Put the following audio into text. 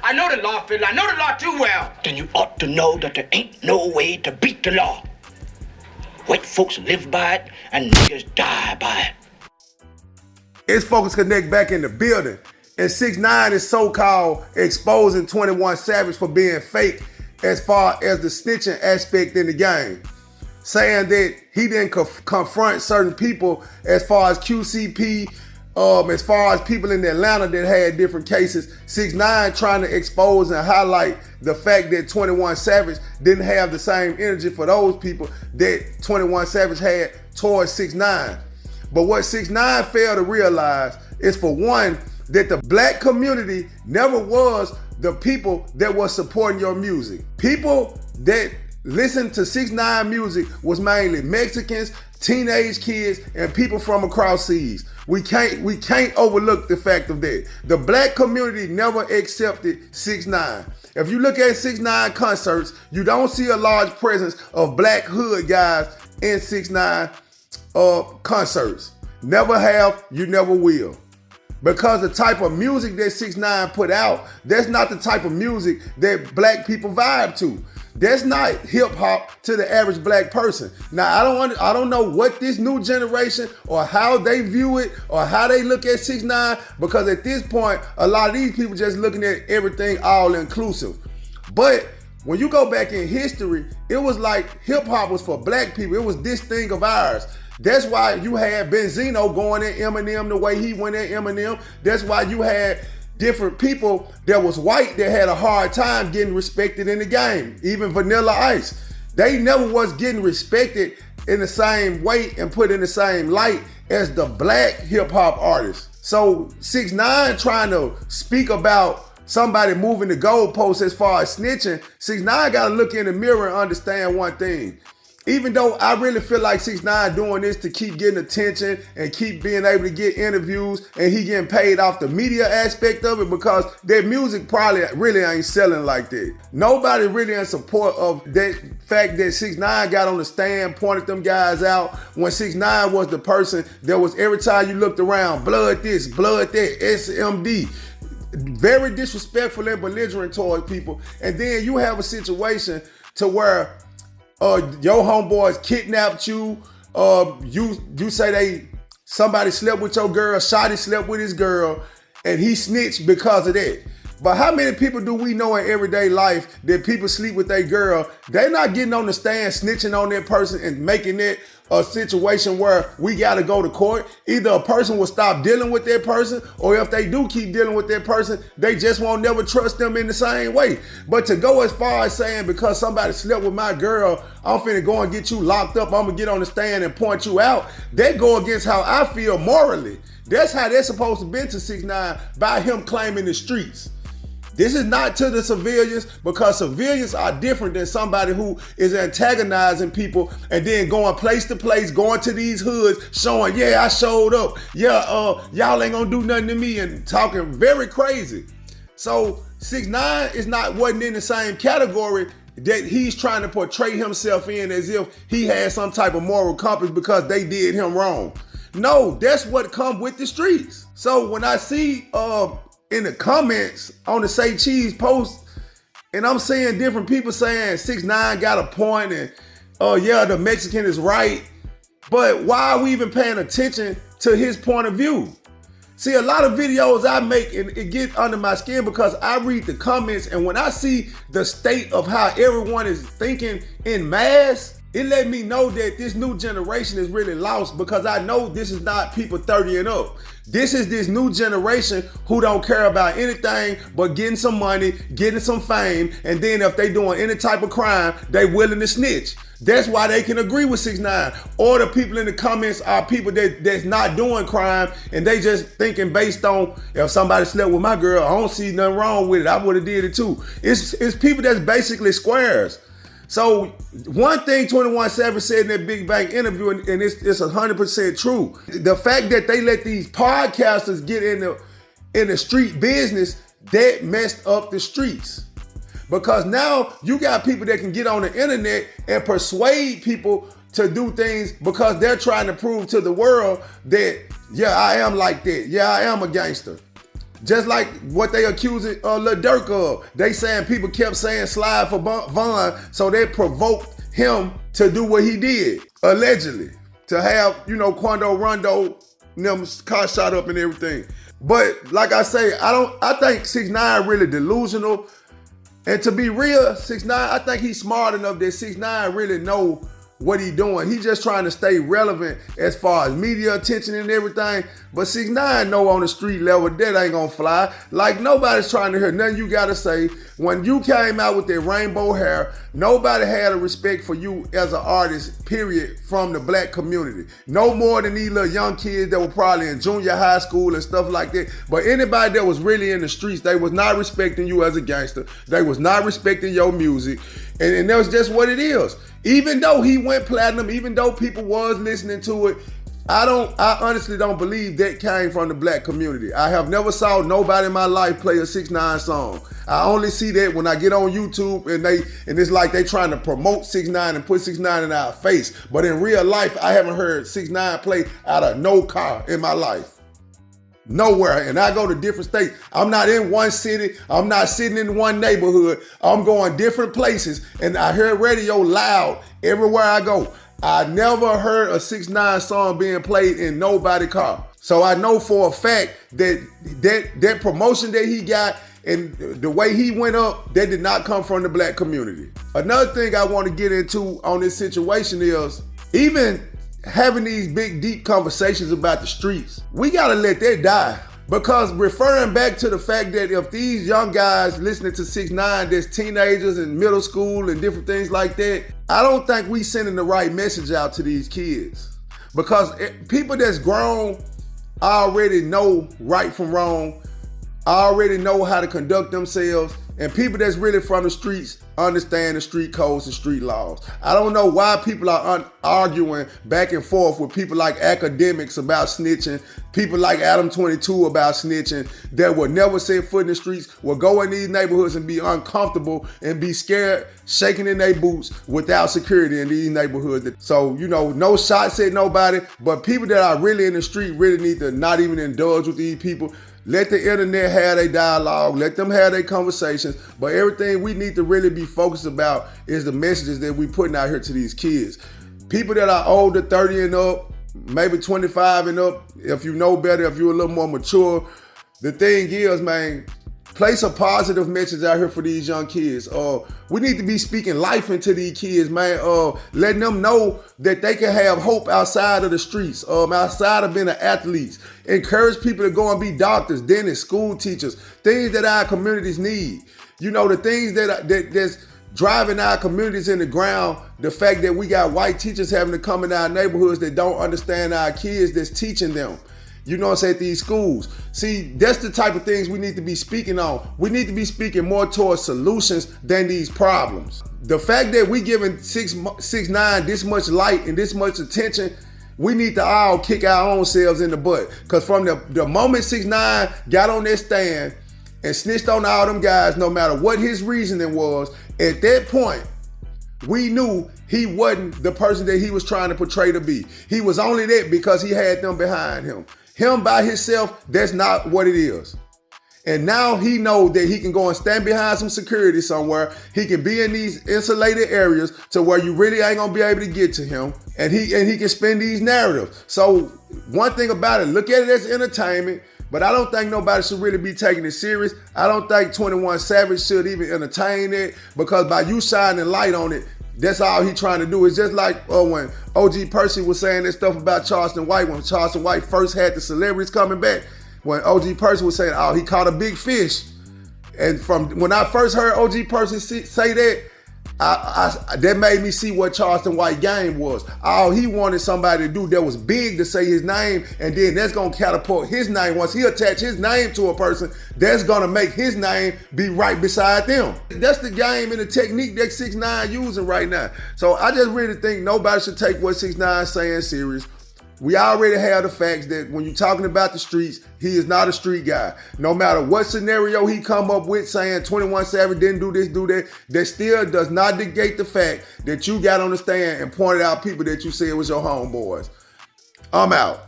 I know the law, Phil. I know the law too well. Then you ought to know that there ain't no way to beat the law. White folks live by it and niggas die by it. It's Focus Connect back in the building. And 6ix 9ine is so-called exposing 21 Savage for being fake as far as the snitching aspect in the game. Saying that he didn't confront certain people as far as QCP, as far as people in Atlanta that had different cases. 6ix 9ine trying to expose and highlight the fact that 21 Savage didn't have the same energy for those people that 21 Savage had towards 6ix 9ine. But what 6ix 9ine failed to realize is, for one, that the black community never was the people that was supporting your music. People that listened to 6ix 9ine music was mainly Mexicans, teenage kids, and people from across seas. We can't overlook the fact of that. The black community never accepted 6ix 9ine. If you look at 6ix 9ine concerts, you don't see a large presence of black hood guys in 6ix 9ine concerts. Never have, you never will. Because the type of music that 6ix 9ine put out, that's not the type of music that black people vibe to. That's not hip hop to the average black person. Now, I don't know what this new generation or how they view it or how they look at 6ix 9ine, because at this point, a lot of these people just looking at everything all inclusive. But when you go back in history, it was like hip hop was for black people. It was this thing of ours. That's why you had Benzino going at Eminem the way he went at Eminem. That's why you had different people that was white that had a hard time getting respected in the game. Even Vanilla Ice. They never was getting respected in the same way and put in the same light as the black hip hop artists. So 6ix 9ine trying to speak about somebody moving the goalposts as far as snitching, 6ix 9ine gotta look in the mirror and understand one thing. Even though I really feel like 6ix 9ine doing this to keep getting attention and keep being able to get interviews, and he getting paid off the media aspect of it, because their music probably really ain't selling like that. Nobody really in support of that fact that 6ix 9ine got on the stand, pointed them guys out, when 6ix 9ine was the person that was, every time you looked around, blood this, blood that, SMD. Very disrespectful and belligerent towards people. And then you have a situation to where your homeboys kidnapped you. You say somebody slept with your girl, Shotty slept with his girl, and he snitched because of that. But how many people do we know in everyday life that people sleep with their girl? They're not getting on the stand, snitching on that person and making it a situation where we got to go to court. Either a person will stop dealing with that person, or if they do keep dealing with that person, they just won't never trust them in the same way. But to go as far as saying, because somebody slept with my girl, I'm finna go and get you locked up, I'm gonna get on the stand and point you out, that go against how I feel morally. That's how they're supposed to be to 6ix 9ine, by him claiming the streets. This is not to the civilians, because civilians are different than somebody who is antagonizing people and then going place to place, going to these hoods, showing, yeah, I showed up. Yeah, y'all ain't gonna do nothing to me, and talking very crazy. So 6ix 9ine wasn't in the same category that he's trying to portray himself in, as if he had some type of moral compass because they did him wrong. No, that's what come with the streets. So when I see in the comments on the Say Cheese post, and I'm seeing different people saying 6ix 9ine got a point, and yeah, the Mexican is right, but why are we even paying attention to his point of view? See, a lot of videos I make, and it gets under my skin because I read the comments, and when I see the state of how everyone is thinking in mass, it let me know that this new generation is really lost, because I know this is not people 30 and up. This is this new generation who don't care about anything but getting some money, getting some fame, and then if they doing any type of crime, they willing to snitch. That's why they can agree with 6ix 9ine. Or the people in the comments are people that's not doing crime, and they just thinking based on, if somebody slept with my girl, I don't see nothing wrong with it, I would have did it too. It's people that's basically squares. So one thing 21 Savage said in that Big Bang interview, and it's 100% true. The fact that they let these podcasters get in the street business, that messed up the streets. Because now you got people that can get on the internet and persuade people to do things because they're trying to prove to the world that, yeah, I am like that. Yeah, I am a gangster. Just like what they accusing Lil Durk of. They saying people kept saying slide for Von, so they provoked him to do what he did, allegedly. To have, Quando Rondo, them car shot up and everything. But like I say, I think 6ix 9ine really delusional. And to be real, 6ix 9ine, I think he's smart enough that 6ix 9ine really know what he doing. He just trying to stay relevant as far as media attention and everything. But 6ix 9ine know on the street level that ain't gonna fly. Like nobody's trying to hear nothing you gotta say. When you came out with that rainbow hair, nobody had a respect for you as an artist, period, from the black community. No more than these little young kids that were probably in junior high school and stuff like that. But anybody that was really in the streets, they was not respecting you as a gangster. They was not respecting your music. And that was just what it is. Even though he went platinum, even though people was listening to it, I honestly don't believe that came from the black community. I have never saw nobody in my life play a 6ix 9ine song. I only see that when I get on YouTube and it's like they trying to promote 6ix 9ine and put 6ix 9ine in our face. But in real life, I haven't heard 6ix 9ine play out of no car in my life. Nowhere. And I go to different states. I'm not in one city. I'm not sitting in one neighborhood. I'm going different places. And I hear radio loud everywhere I go. I never heard a 6ix 9ine song being played in nobody's car. So I know for a fact that promotion that he got and the way he went up, that did not come from the black community. Another thing I want to get into on this situation is even having these big, deep conversations about the streets, we gotta let that die. Because referring back to the fact that if these young guys listening to 6ix 9ine, there's teenagers in middle school and different things like that, I don't think we sending the right message out to these kids. Because people that's grown already know right from wrong, already know how to conduct themselves, and people that's really from the streets understand the street codes and street laws. I don't know why people are arguing back and forth with people like academics about snitching, people like Adam 22 about snitching, that will never set foot in the streets, will go in these neighborhoods and be uncomfortable and be scared, shaking in their boots without security in these neighborhoods. So, no shots at nobody, but people that are really in the street really need to not even indulge with these people. Let the internet have their dialogue, let them have their conversations, but everything we need to really be focused about is the messages that we putting out here to these kids. People that are older, 30 and up, maybe 25 and up, if you know better, if you're a little more mature, the thing is, man, place a positive message out here for these young kids. We need to be speaking life into these kids, man. Letting them know that they can have hope outside of the streets, outside of being an athlete. Encourage people to go and be doctors, dentists, school teachers, things that our communities need. The things that's driving our communities in the ground, the fact that we got white teachers having to come in our neighborhoods that don't understand our kids that's teaching them. At these schools. See, that's the type of things we need to be speaking on. We need to be speaking more towards solutions than these problems. The fact that we giving 6ix 9ine this much light and this much attention, we need to all kick our own selves in the butt. Because from the moment 6ix 9ine got on that stand and snitched on all them guys, no matter what his reasoning was, at that point, we knew he wasn't the person that he was trying to portray to be. He was only that because he had them behind him. Him by himself, that's not what it is. And now he knows that he can go and stand behind some security somewhere. He can be in these insulated areas to where you really ain't gonna be able to get to him. And he can spin these narratives. So one thing about it, look at it as entertainment, but I don't think nobody should really be taking it serious. I don't think 21 Savage should even entertain it, because by you shining light on it, that's all he trying to do. It's just like when OG Percy was saying this stuff about Charleston White, when Charleston White first had the celebrities coming back, when OG Percy was saying, he caught a big fish. And from when I first heard OG Percy say that, that made me see what Charleston White game was. All he wanted somebody to do that was big to say his name, and then that's gonna catapult his name. Once he attach his name to a person, that's gonna make his name be right beside them. That's the game and the technique that 6ix 9ine using right now. So I just really think nobody should take what 6ix 9ine saying serious. We already have the facts that when you're talking about the streets, he is not a street guy. No matter what scenario he come up with saying 21 Savage didn't do this, do that, that still does not negate the fact that you got on the stand and pointed out people that you said was your homeboys. I'm out.